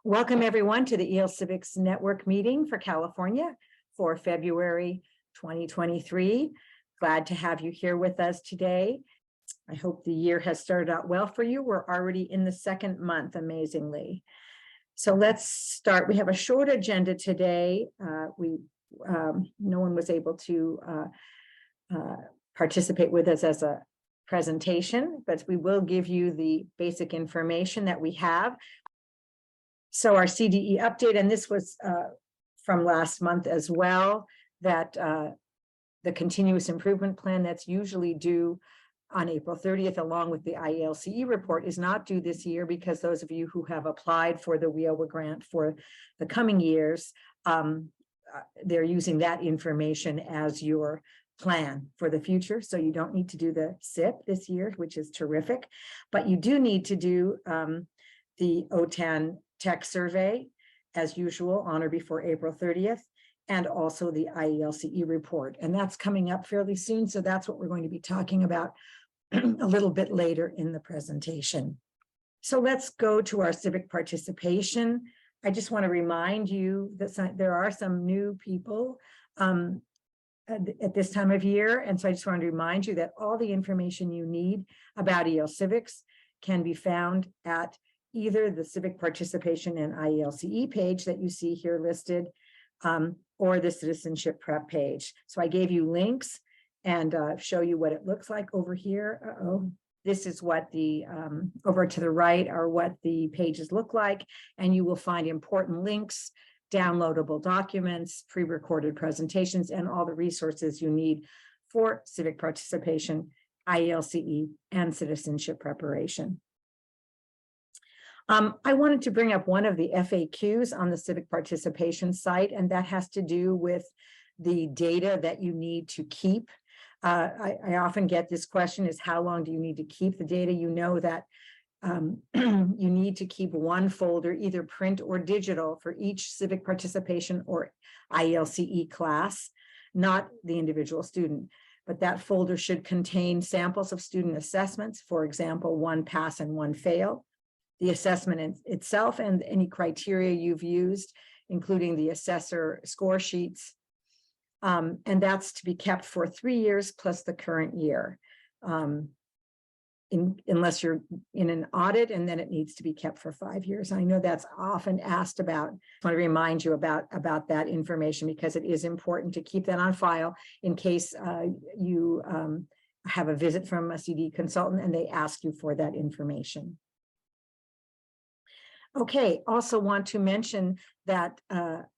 Welcome everyone to the ELCE Civics Network meeting for California for February 2023. Glad to have you here with us today. I hope the year has started out well for you. We're already in the second month, amazingly. So let's start. We have a short agenda today. No one was able to participate with us as a presentation, but we will give you the basic information that we have. So our CDE update, and this was from last month as well, that the continuous improvement plan that's usually due on April 30th, along with the IELCE report, is not due this year because those of you who have applied for the WIOA grant for the coming years, they're using that information as your plan for the future. So you don't need to do the SIP this year, which is terrific, but you do need to do the OTAN tech survey as usual on or before April 30th, and also the IELCE report. And that's coming up fairly soon. So that's what we're going to be talking about a little bit later in the presentation. So let's go to our civic participation. I just want to remind you that there are some new people at this time of year. And so I just want to remind you that all the information you need about ELCE Civics can be found at either the Civic Participation and IELCE page that you see here listed, or the Citizenship Prep page. So I gave you links and show you what it looks like over here. This is what the, over to the right are what the pages look like, and you will find important links, downloadable documents, pre-recorded presentations, and all the resources you need for civic participation, IELCE, and citizenship preparation. I wanted to bring up one of the FAQs on the civic participation site, and that has to do with the data that you need to keep. I often get this question is, how long do you need to keep the data? You know that you need to keep one folder, either print or digital, for each civic participation or IELCE class, not the individual student. But that folder should contain samples of student assessments, for example, one pass and one fail, the assessment itself and any criteria you've used, including the assessor score sheets. And that's to be kept for 3 years plus the current year, unless you're in an audit, and then it needs to be kept for 5 years. I know that's often asked about. I want to remind you about that information because it is important to keep that on file in case you have a visit from a CD consultant and they ask you for that information. Okay, also want to mention that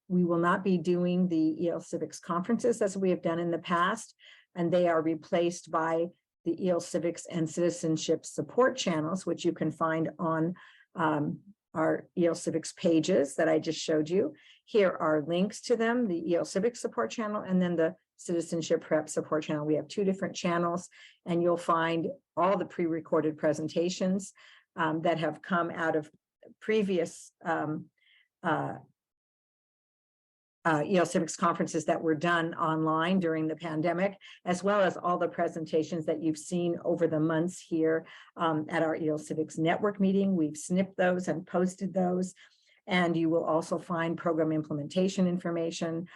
we will not be doing the ELCE Civics conferences as we have done in the past, and they are replaced by the ELCE Civics and Citizenship support channels, which you can find on our ELCE Civics pages that I just showed you. Here are links to them, the ELCE Civics support channel and then the Citizenship Prep support channel. We have 2 different channels, and you'll find all the pre-recorded presentations that have come out of previous ELCE Civics conferences that were done online during the pandemic, as well as all the presentations that you've seen over the months here at our ELCE Civics network meeting. We've snipped those and posted those, and you will also find program implementation information,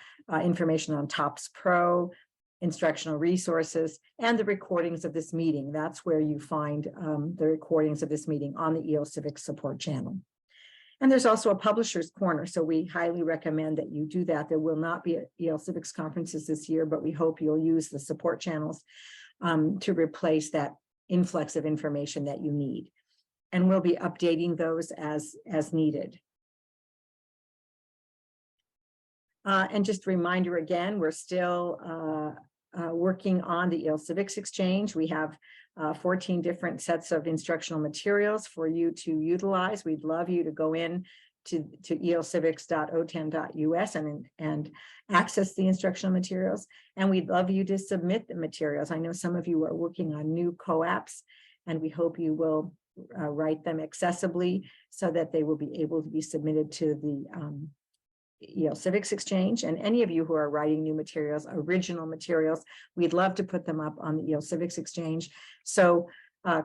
information on TOPS Pro, instructional resources, and the recordings of this meeting. That's where you find the recordings of this meeting on the ELCE Civics support channel. And there's also a publisher's corner, so we highly recommend that you do that. There will not be ELCE Civics conferences this year, but we hope you'll use the support channels to replace that influx of information that you need. And we'll be updating those as needed. And just a reminder again, we're still working on the ELCE Civics Exchange. We have 14 different sets of instructional materials for you to utilize. We'd love you to go in to elcivics.otan.us and access the instructional materials. And we'd love you to submit the materials. I know some of you are working on new co-apps, and we hope you will write them accessibly so that they will be able to be submitted to the ELCE Civics Exchange. And any of you who are writing new materials, original materials, we'd love to put them up on the ELCE Civics Exchange. So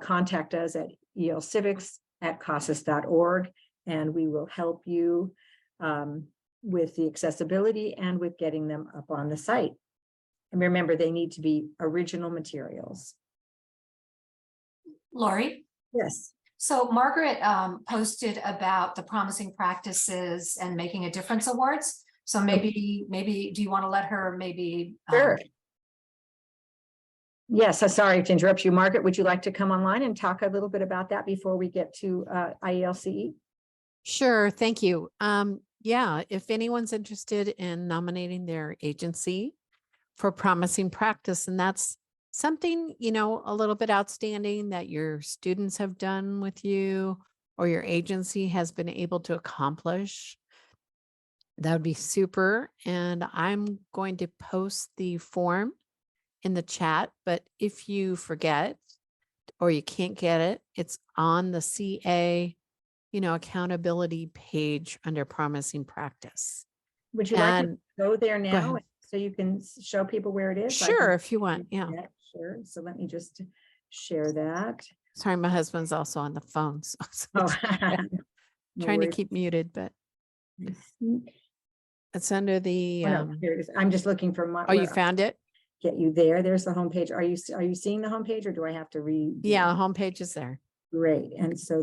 contact us at elcivics@casas.org and we will help you with the accessibility and with getting them up on the site. And remember, they need to be original materials. Lori? Yes. So Margaret posted about the Promising Practices and Making a Difference Awards. So maybe do you want to let her maybe? Sure. Yes, I'm sorry to interrupt you, Margaret. Would you like to come online and talk a little bit about that before we get to IELCE? Sure, thank you. Yeah, if anyone's interested in nominating their agency for Promising Practice, and that's something, you know, a little bit outstanding that your students have done with you or your agency has been able to accomplish, that would be super. And I'm going to post the form in the chat, but if you forget or you can't get it, it's on the CA, you know, accountability page under Promising Practice. Would you like to And go there go now ahead. so you can show people where it is? I Sure, can- if you want. Yeah. Sure. So let me just share that. Sorry, my husband's also on the phone. So Oh, no trying to worries. keep muted, but Oh, it's under the, no, here it is. I'm just looking for my. oh, you found it? Get you there. There's the homepage. Are you seeing the homepage, or do I have to read? Yeah, the homepage is there. Great. And so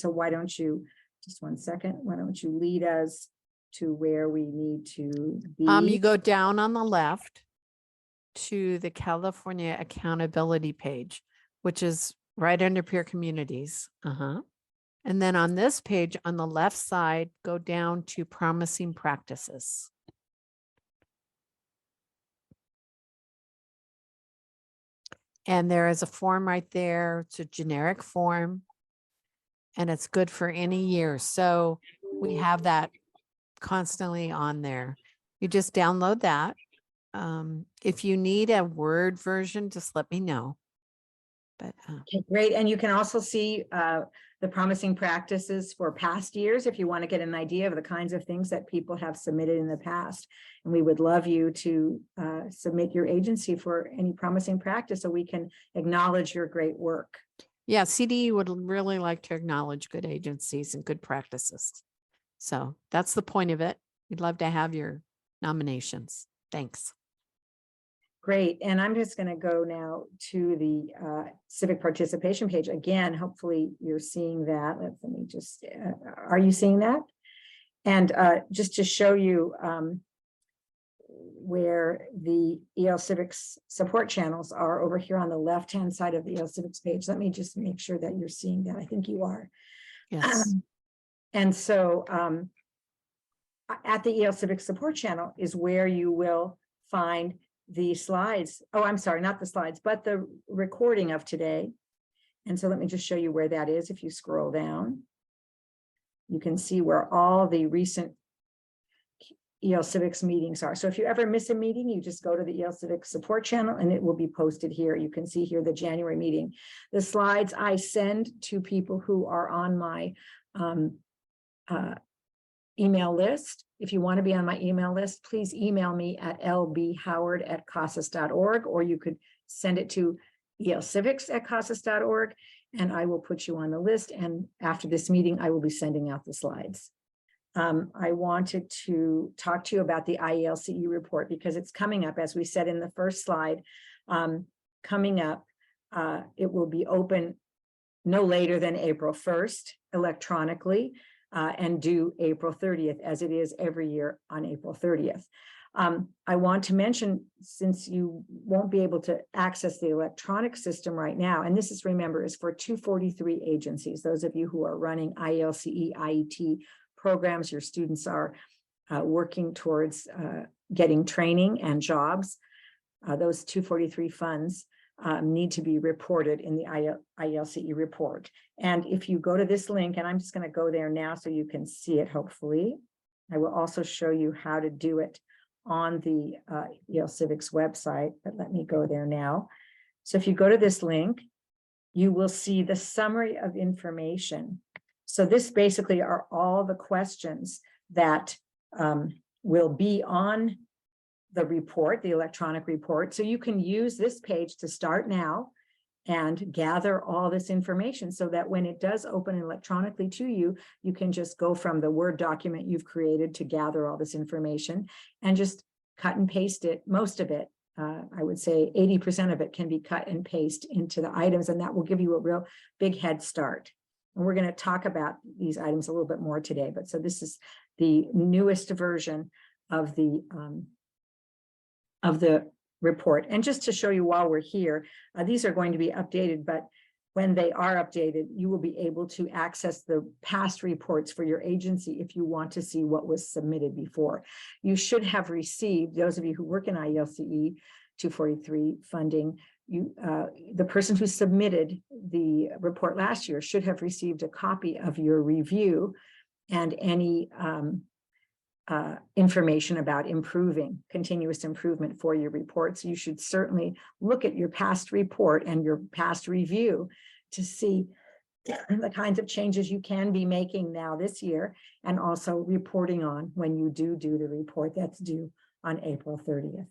why don't you, just one second, why don't you lead us to where we need to be? You go down on the left to the California Accountability page, which is right under Peer Communities. And then on this page on the left side, go down to Promising Practices. And there is a form right there. It's a generic form and it's good for any year. So we have that constantly on there. You just download that. If you need a Word version, just let me know. But Okay, great. And you can also see the promising practices for past years if you want to get an idea of the kinds of things that people have submitted in the past. And we would love you to submit your agency for any promising practice so we can acknowledge your great work. yeah, CDE would really like to acknowledge good agencies and good practices. So that's the point of it. We'd love to have your nominations. Thanks. Great. And I'm just going to go now to the civic participation page. Again, hopefully you're seeing that. Let me just, are you seeing that? And just to show you where the EL Civics support channels are over here on the left-hand side of the EL Civics page. Let me just make sure that you're seeing that. I think you are. Yes. And so at the EL Civics support channel is where you will find the slides. Oh, I'm sorry, not the slides, but the recording of today. And so let me just show you where that is. If you scroll down, you can see where all the recent EL Civics meetings are. So if you ever miss a meeting, you just go to the EL Civics support channel and it will be posted here. You can see here the January meeting. The slides I send to people who are on my email list. If you want to be on my email list, please email me at lbhoward@casas.org, or you could send it to elcivics@casas.org, and I will put you on the list. And after this meeting, I will be sending out the slides. I wanted to talk to you about the IELCE report because it's coming up, as we said in the first slide, coming up. It will be open no later than April 1st electronically. And due April 30th, as it is every year on April 30th. I want to mention, since you won't be able to access the electronic system right now, and this is, remember, is for 243 agencies. Those of you who are running IELCE, IET programs, your students are working towards getting training and jobs. Those 243 funds need to be reported in the IELCE report. And if you go to this link, and I'm just going to go there now so you can see it, hopefully. I will also show you how to do it on the EL Civics website, but let me go there now. So if you go to this link, you will see the summary of information. So this basically are all the questions that will be on the report, the electronic report. So you can use this page to start now and gather all this information so that when it does open electronically to you, you can just go from the Word document you've created to gather all this information and just cut and paste it. Most of it, I would say 80% of it can be cut and paste into the items, and that will give you a real big head start. And we're going to talk about these items a little bit more today, but so this is the newest version of the report. And just to show you while we're here, these are going to be updated, but when they are updated, you will be able to access the past reports for your agency if you want to see what was submitted before. You should have received, those of you who work in IELCE 243 funding, the person who submitted the report last year should have received a copy of your review and any information about continuous improvement for your report. So you should certainly look at your past report and your past review to see the kinds of changes you can be making now this year, and also reporting on when you do the report that's due on April 30th.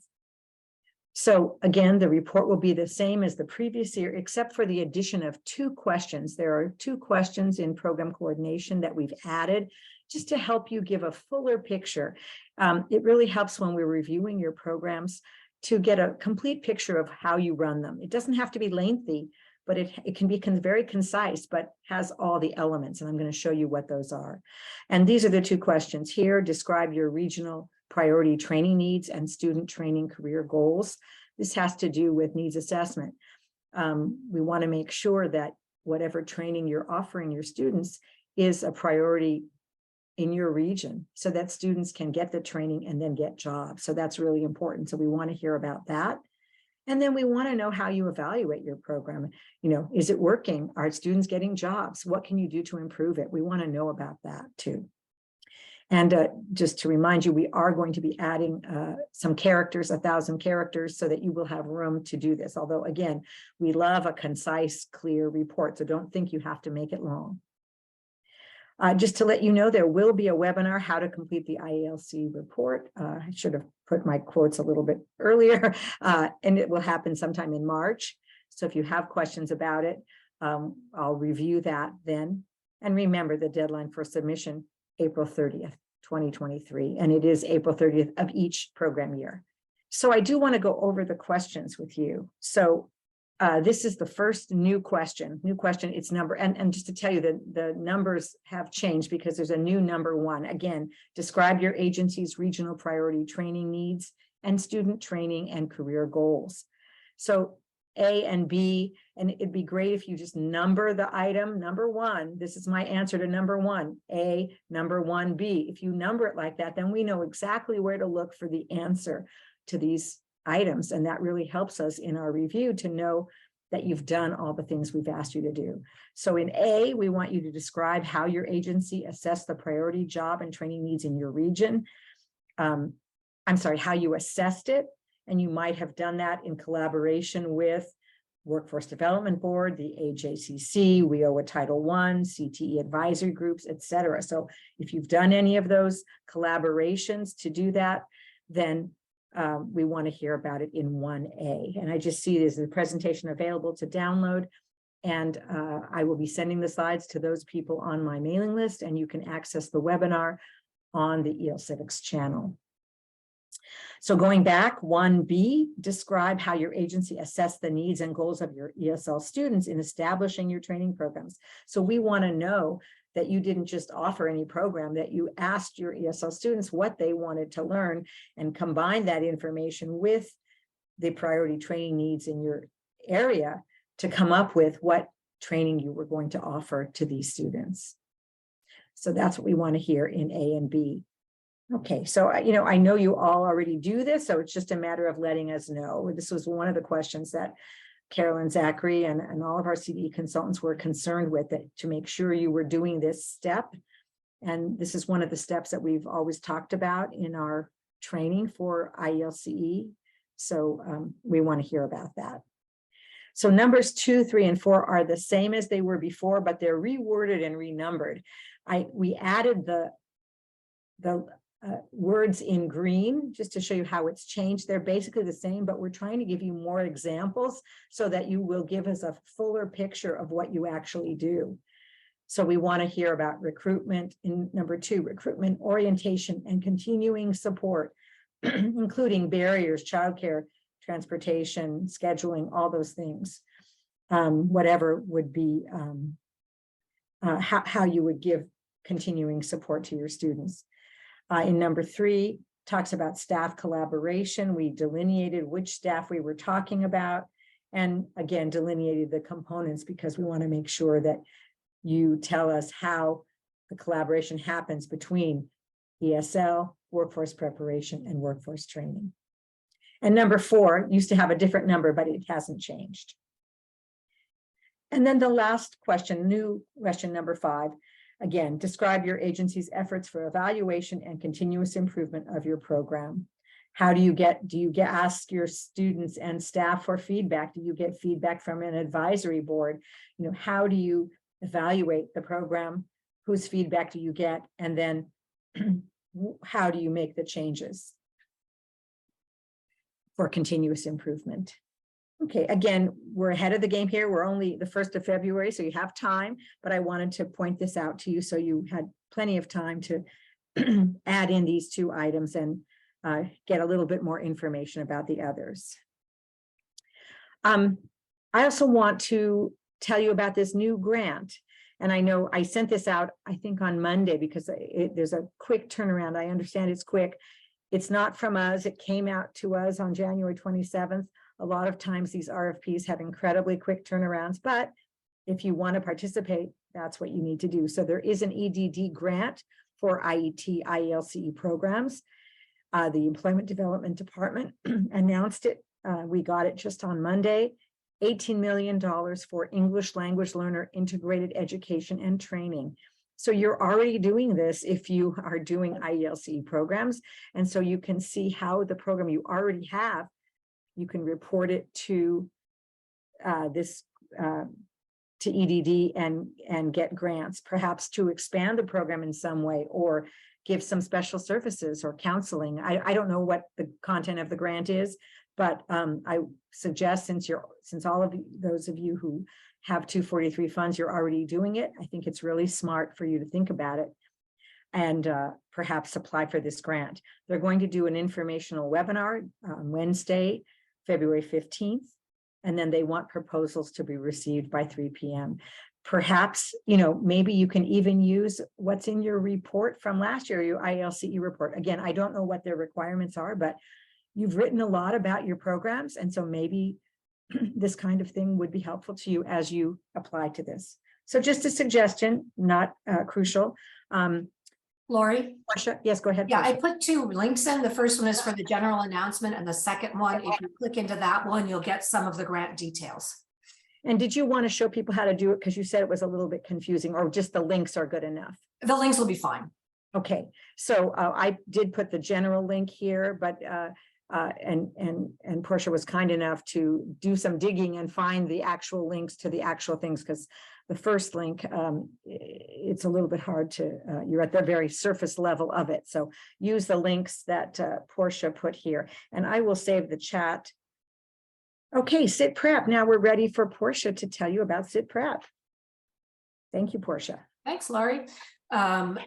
So again, the report will be the same as the previous year, except for the addition of 2 questions. There are 2 questions in program coordination that we've added just to help you give a fuller picture. It really helps when we're reviewing your programs to get a complete picture of how you run them. It doesn't have to be lengthy, but it can be very concise, but has all the elements. And I'm going to show you what those are. And these are the 2 questions here. Describe your regional priority training needs and student training career goals. This has to do with needs assessment. We want to make sure that whatever training you're offering your students is a priority in your region so that students can get the training and then get jobs. So that's really important. So we want to hear about that. And then we want to know how you evaluate your program. Is it working? Are students getting jobs? What can you do to improve it? We want to know about that too. And just to remind you, we are going to be adding some characters, 1,000 characters, so that you will have room to do this. Although, again, we love a concise, clear report, so don't think you have to make it long. Just to let you know, there will be a webinar, how to complete the IELCE report. I should have put my quotes a little bit earlier, and it will happen sometime in March. So if you have questions about it, I'll review that then. And remember, the deadline for submission, April 30th, 2023, and it is April 30th of each program year. So I do want to go over the questions with you. So this is the first new question, it's number, and just to tell you that the numbers have changed because there's a new number 1. Again, describe your agency's regional priority training needs and student training and career goals. So A and B, and it'd be great if you just number the item. Number 1, this is my answer to number 1, A, number 1B. If you number it like that, then we know exactly where to look for the answer to these items. And that really helps us in our review to know that you've done all the things we've asked you to do. So in A, we want you to describe how your agency assessed the priority job and training needs in your region. How you assessed it. And you might have done that in collaboration with Workforce Development Board, the AJCC, WIOA Title I, CTE advisory groups, etc. So if you've done any of those collaborations to do that, then we want to hear about it in 1A. And I just see there's a presentation available to download. And I will be sending the slides to those people on my mailing list, and you can access the webinar on the ELCivics channel. So going back, 1B, describe how your agency assessed the needs and goals of your ESL students in establishing your training programs. So we want to know that you didn't just offer any program, that you asked your ESL students what they wanted to learn and combine that information with the priority training needs in your area to come up with what training you were going to offer to these students. So that's what we want to hear in A and B. Okay, so I know you all already do this, so it's just a matter of letting us know. This was one of the questions that Carolyn Zachary and all of our CDE consultants were concerned with, that to make sure you were doing this step. And this is one of the steps that we've always talked about in our training for IELCE. So we want to hear about that. So numbers 2, 3, and 4 are the same as they were before, but they're reworded and renumbered. We added the words in green, just to show you how it's changed. They're basically the same, but we're trying to give you more examples so that you will give us a fuller picture of what you actually do. So we want to hear about recruitment in number 2, recruitment, orientation, and continuing support, including barriers, childcare, transportation, scheduling, all those things. Whatever would be how you would give continuing support to your students. In number 3, talks about staff collaboration. We delineated which staff we were talking about, and again, delineated the components because we want to make sure that you tell us how the collaboration happens between ESL, workforce preparation, and workforce training. And number 4 used to have a different number, but it hasn't changed. And then the last question, new question number 5, again, describe your agency's efforts for evaluation and continuous improvement of your program. How do you ask your students and staff for feedback? Do you get feedback from an advisory board? You know, how do you evaluate the program? Whose feedback do you get? And then how do you make the changes for continuous improvement? Okay, again, we're ahead of the game here. We're only the 1st of February, so you have time, but I wanted to point this out to you so you had plenty of time to add in these 2 items and get a little bit more information about the others. I also want to tell you about this new grant. And I know I sent this out, I think on Monday, because there's a quick turnaround. I understand it's quick. It's not from us. It came out to us on January 27th. A lot of times these RFPs have incredibly quick turnarounds, but if you want to participate, that's what you need to do. So there is an EDD grant for IET, IELCE programs. The Employment Development Department announced it. We got it just on Monday. $18 million for English language learner integrated education and training. So you're already doing this if you are doing IELCE programs. And so you can see how the program you already have, you can report it to to EDD and get grants, perhaps to expand the program in some way or give some special services or counseling. I don't know what the content of the grant is, but I suggest since all of those of you who have 243 funds, you're already doing it. I think it's really smart for you to think about it and perhaps apply for this grant. They're going to do an informational webinar on Wednesday, February 15th, and then they want proposals to be received by 3 p.m. Perhaps, maybe you can even use what's in your report from last year, your IELCE report. Again, I don't know what their requirements are, but you've written a lot about your programs. And so maybe this kind of thing would be helpful to you as you apply to this. So just a suggestion, not crucial. Lori? Portia, yes, go ahead. Yeah, I Portia. put 2 links in. The first one is for the general announcement, and the second one, if you click into that one, you'll get some of the grant details. And did you want to show people how to do it? Because you said it was a little bit confusing, or just the links are good enough? The links will be fine. Okay, so I did put the general link here, but and Portia was kind enough to do some digging and find the actual links to the actual things, because the first link, it's a little bit hard to, you're at the very surface level of it. So use the links that Portia put here, and I will save the chat. Okay, Cit Prep. Now we're ready for Portia to tell you about Cit Prep. Thank you, Portia. Thanks, Lori.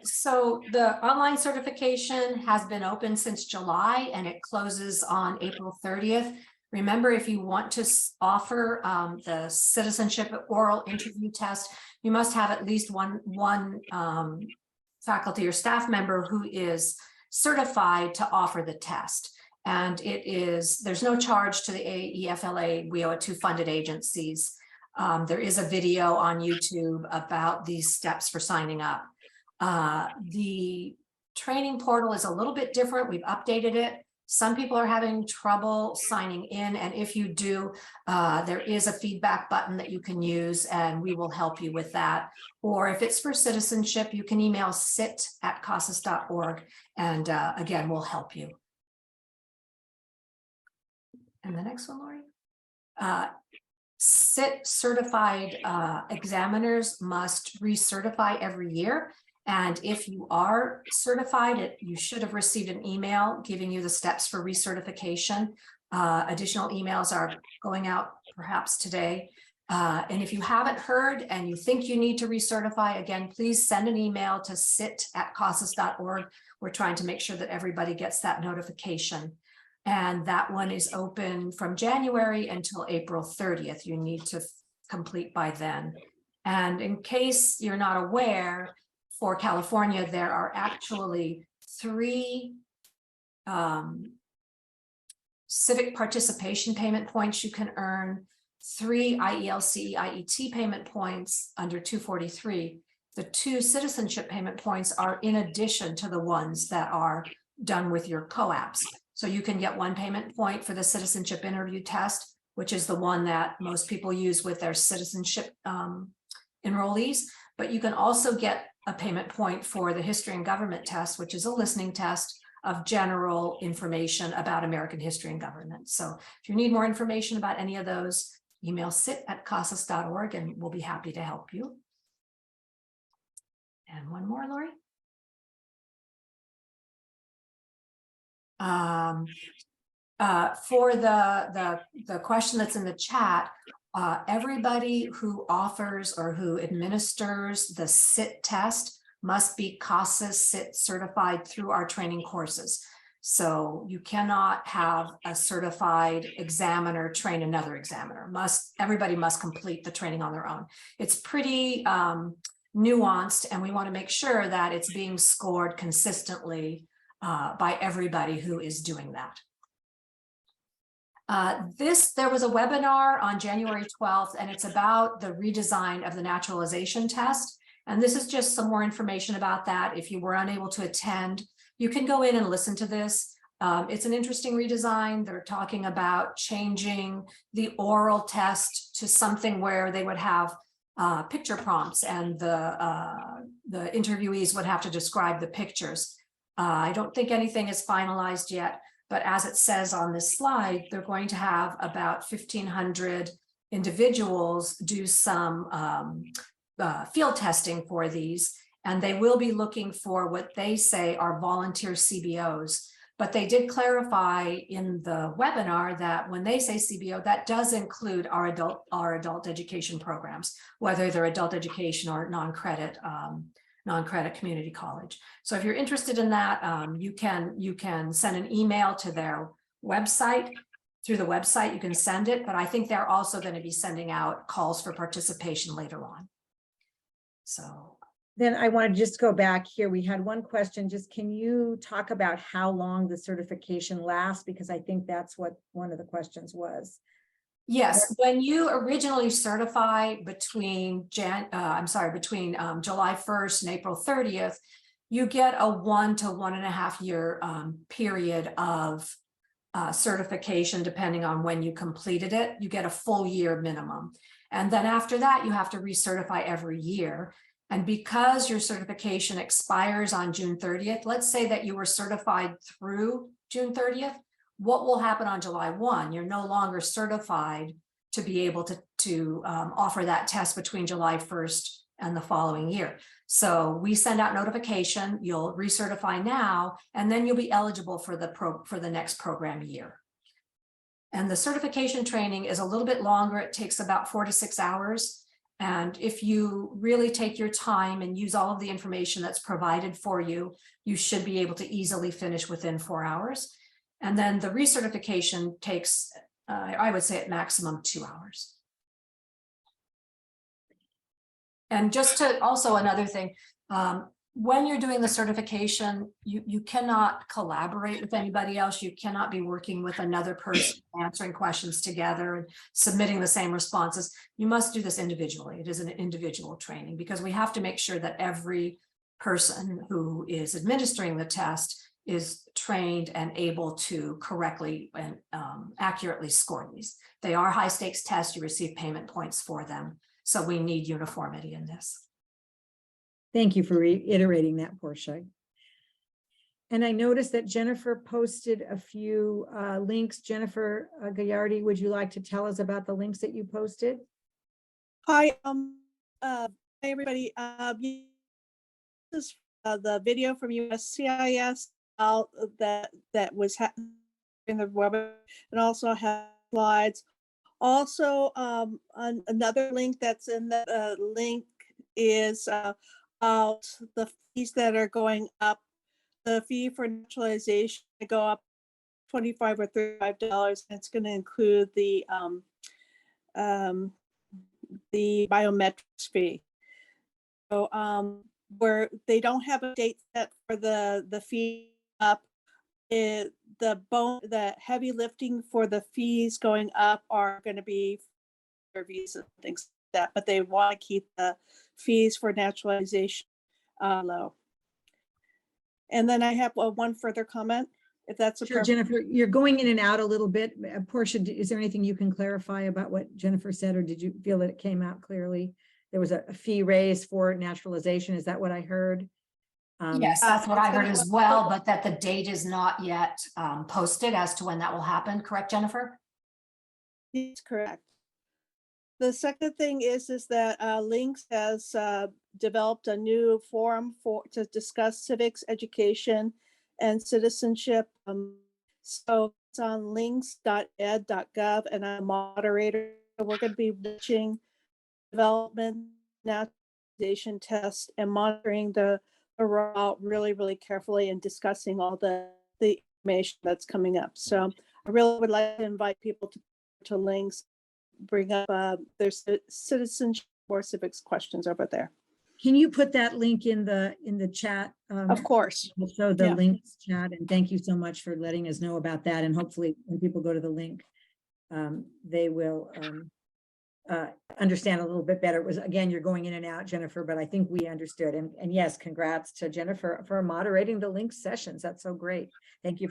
So the online certification has been open since July and it closes on April 30th. Remember, if you want to offer the citizenship oral interview test, you must have at least one faculty or staff member who is certified to offer the test. And there's no charge to the AEFLA. We owe it to funded agencies. There is a video on YouTube about these steps for signing up. The training portal is a little bit different. We've updated it. Some people are having trouble signing in, and if you do, there is a feedback button that you can use and we will help you with that. Or if it's for citizenship, you can email cit@casas.org and again, we'll help you. And the next one, Lori. Cit certified examiners must recertify every year. And if you are certified, you should have received an email giving you the steps for recertification. Additional emails are going out perhaps today. And if you haven't heard and you think you need to recertify, again, please send an email to cit@casas.org. We're trying to make sure that everybody gets that notification. And that one is open from January until April 30th. You need to complete by then. And in case you're not aware, for California, there are actually 3 civic participation payment points you can earn, 3 IELCE IET payment points under 243. The 2 citizenship payment points are in addition to the ones that are done with your COAPs. So you can get 1 payment point for the citizenship interview test, which is the one that most people use with their citizenship enrollees. But you can also get a payment point for the history and government test, which is a listening test of general information about American history and government. So if you need more information about any of those, email cit@casas.org and we'll be happy to help you. And one more, Lori. For the question that's in the chat, everybody who offers or who administers the CIT test must be CASAS CIT certified through our training courses. So you cannot have a certified examiner train another examiner. Everybody must complete the training on their own. It's pretty nuanced, and we want to make sure that it's being scored consistently by everybody who is doing that. There was a webinar on January 12th, and it's about the redesign of the naturalization test. And this is just some more information about that. If you were unable to attend, you can go in and listen to this. It's an interesting redesign. They're talking about changing the oral test to something where they would have picture prompts, and the interviewees would have to describe the pictures. I don't think anything is finalized yet, but as it says on this slide, they're going to have about 1,500 individuals do some field testing for these, and they will be looking for what they say are volunteer CBOs. But they did clarify in the webinar that when they say CBO, that does include our adult education programs, whether they're adult education or non-credit community college. So if you're interested in that, you can send an email to their website. Through the website, you can send it, but I think they're also going to be sending out calls for participation later on. So then I want to just go back here. We had one question, just can you talk about how long the certification lasts? Because I think that's what one of the questions was. Yes, when you originally certify between July 1st and April 30th, you get a 1 to 1.5 year period of certification, depending on when you completed it. You get a full year minimum. And then after that, you have to recertify every year. And because your certification expires on June 30th, let's say that you were certified through June 30th, what will happen on July 1? You're no longer certified to be able to offer that test between July 1st and the following year. So we send out notification, you'll recertify now, and then you'll be eligible for the next program year. And the certification training is a little bit longer. It takes about 4 to 6 hours. And if you really take your time and use all of the information that's provided for you, you should be able to easily finish within 4 hours. And then the recertification takes, I would say at maximum 2 hours. And just to also another thing, when you're doing the certification, you cannot collaborate with anybody else. You cannot be working with another person, answering questions together and submitting the same responses. You must do this individually. It is an individual training because we have to make sure that every person who is administering the test is trained and able to correctly and accurately score these. They are high stakes tests. You receive payment points for them. So we need uniformity in this. Thank you for reiterating that, Portia. And I noticed that Jennifer posted a few links. Jennifer Gagliardi, would you like to tell us about the links that you posted? Hi, hey everybody. is the video from USCIS that was in the webinar, and also have slides. Also, another link that's in the link is about the fees that are going up. The fee for naturalization to go up $25 or $35, and it's going to include the biometrics fee. So where they don't have a date set for the fee up, the heavy lifting for the fees going up are going to be for visas and things like that, but they want to keep the fees for naturalization low. And then I have one further comment, if that's Sure, Jennifer, you're going in and out a little bit. Portia, is there anything you can clarify about what Jennifer said, or did you feel that it came out clearly? There was a fee raise for naturalization. Is that what I heard? Yes, that's what I heard as well, but that the date is not yet posted as to when that will happen. Correct, Jennifer? That's correct. The second thing is that Links has developed a new forum to discuss civics education and citizenship. So it's on links.ed.gov, and I'm a moderator. We're going to be watching development, naturalization tests, and monitoring the rollout really, really carefully and discussing all the information that's coming up. So I really would like to invite people to Links, bring up their citizenship or civics questions over there. Can you put that link in the chat? Of course. So the Yeah. links chat, and thank you so much for letting us know about that. And hopefully when people go to the link, they will understand a little bit better. It was, again, you're going in and out, Jennifer, but I think we understood. And yes, congrats to Jennifer for moderating the link sessions. That's so great. Thank you.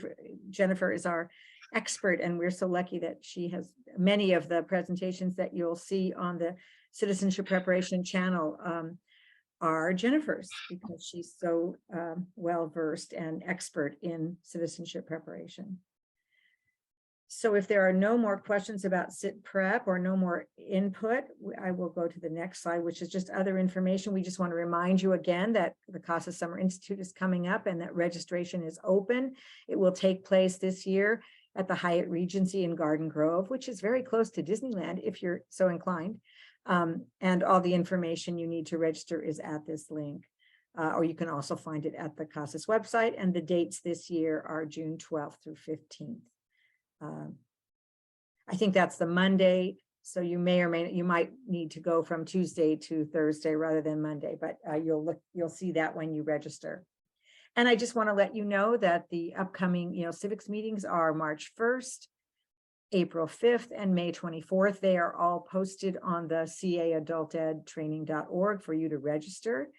Jennifer is our expert, and we're so lucky that she has many of the presentations that you'll see on the Citizenship Preparation channel are Jennifer's, because she's so well-versed and expert in citizenship preparation. So if there are no more questions about Cit Prep or no more input, I will go to the next slide, which is just other information. We just want to remind you again that the CASA Summer Institute is coming up and that registration is open. It will take place this year at the Hyatt Regency in Garden Grove, which is very close to Disneyland if you're so inclined. And all the information you need to register is at this link. Or you can also find it at the CASA's website. And the dates this year are June 12th through 15th. I think that's the Monday, so you may or may you might need to go from Tuesday to Thursday rather than Monday, but you'll see that when you register. And I just want to let you know that the upcoming civics meetings are March 1st, April 5th, and May 24th. They are all posted on the caadultedtraining.org for you to register.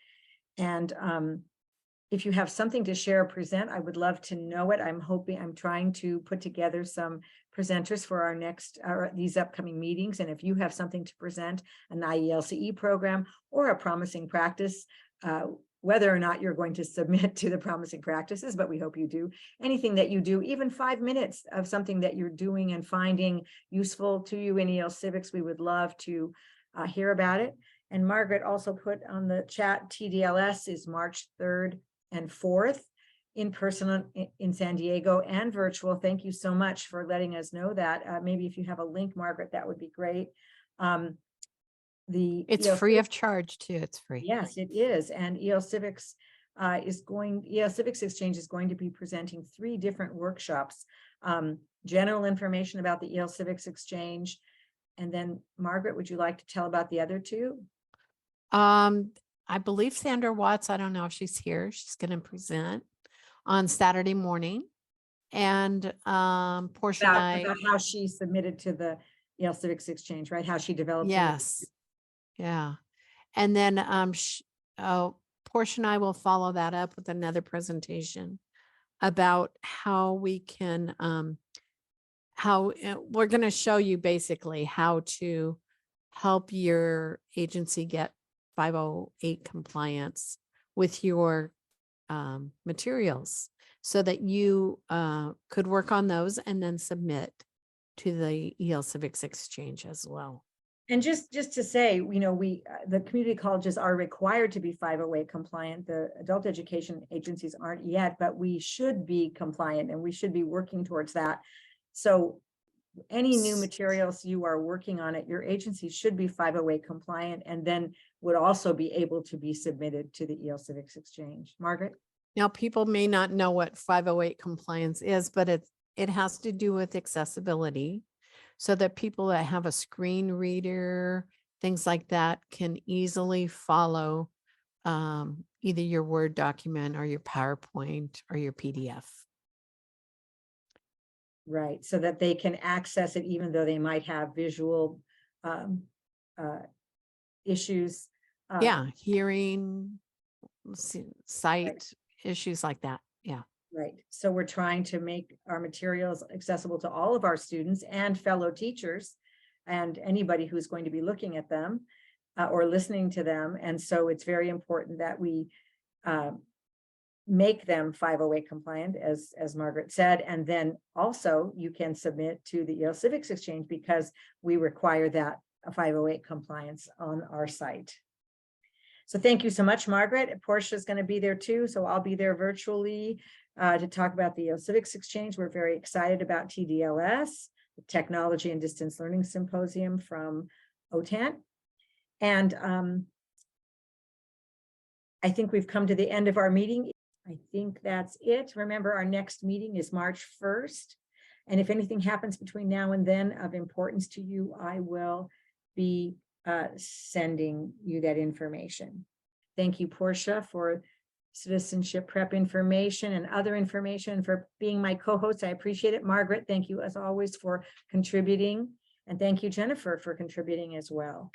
And if you have something to share or present, I would love to know it. I'm trying to put together some presenters for our these upcoming meetings. And if you have something to present, an IELCE program or a promising practice, whether or not you're going to submit to the promising practices, but we hope you do, anything that you do, even 5 minutes of something that you're doing and finding useful to you in EL Civics, we would love to hear about it. And Margaret also put on the chat, TDLS is March 3rd and 4th, in person in San Diego and virtual. Thank you so much for letting us know that. Maybe if you have a link, Margaret, that would be great. It's free of charge too. It's free. Yes, it is. And EL Civics EL Civics Exchange is going to be presenting 3 different workshops. General information about the EL Civics Exchange. And then Margaret, would you like to tell about the other 2? I believe Sandra Watts, I don't know if she's here. She's going to present on Saturday morning. And Portia and I, about how she submitted to the EL Civics Exchange, right? How she developed. yes. Yeah. And then Portia and I will follow that up with another presentation about how we can, we're going to show you basically how to help your agency get 508 compliance with your materials so that you could work on those and then submit to the EL Civics Exchange as well. And just to say, the community colleges are required to be 508 compliant. The adult education agencies aren't yet, but we should be compliant and we should be working towards that. So any new materials you are working on at your agency should be 508 compliant, and then would also be able to be submitted to the EL Civics Exchange. Margaret? Now, people may not know what 508 compliance is, but it has to do with accessibility, so that people that have a screen reader, things like that, can easily follow either your Word document or your PowerPoint or your PDF. Right, so that they can access it even though they might have visual issues. Yeah, hearing, sight issues like that. Yeah. Right, so we're trying to make our materials accessible to all of our students and fellow teachers and anybody who's going to be looking at them or listening to them. And so it's very important that we make them 508 compliant, as Margaret said, and then also you can submit to the EL Civics Exchange because we require that 508 compliance on our site. So thank you so much, Margaret. Portia is going to be there too, so I'll be there virtually to talk about the EL Civics Exchange. We're very excited about TDLS, the Technology and Distance Learning Symposium from OTAN. And I think we've come to the end of our meeting. I think that's it. Remember, our next meeting is March 1st. And if anything happens between now and then of importance to you, I will be sending you that information. Thank you, Portia, for citizenship prep information and other information, for being my co-host. I appreciate it. Margaret, thank you as always for contributing. And thank you, Jennifer, for contributing as well.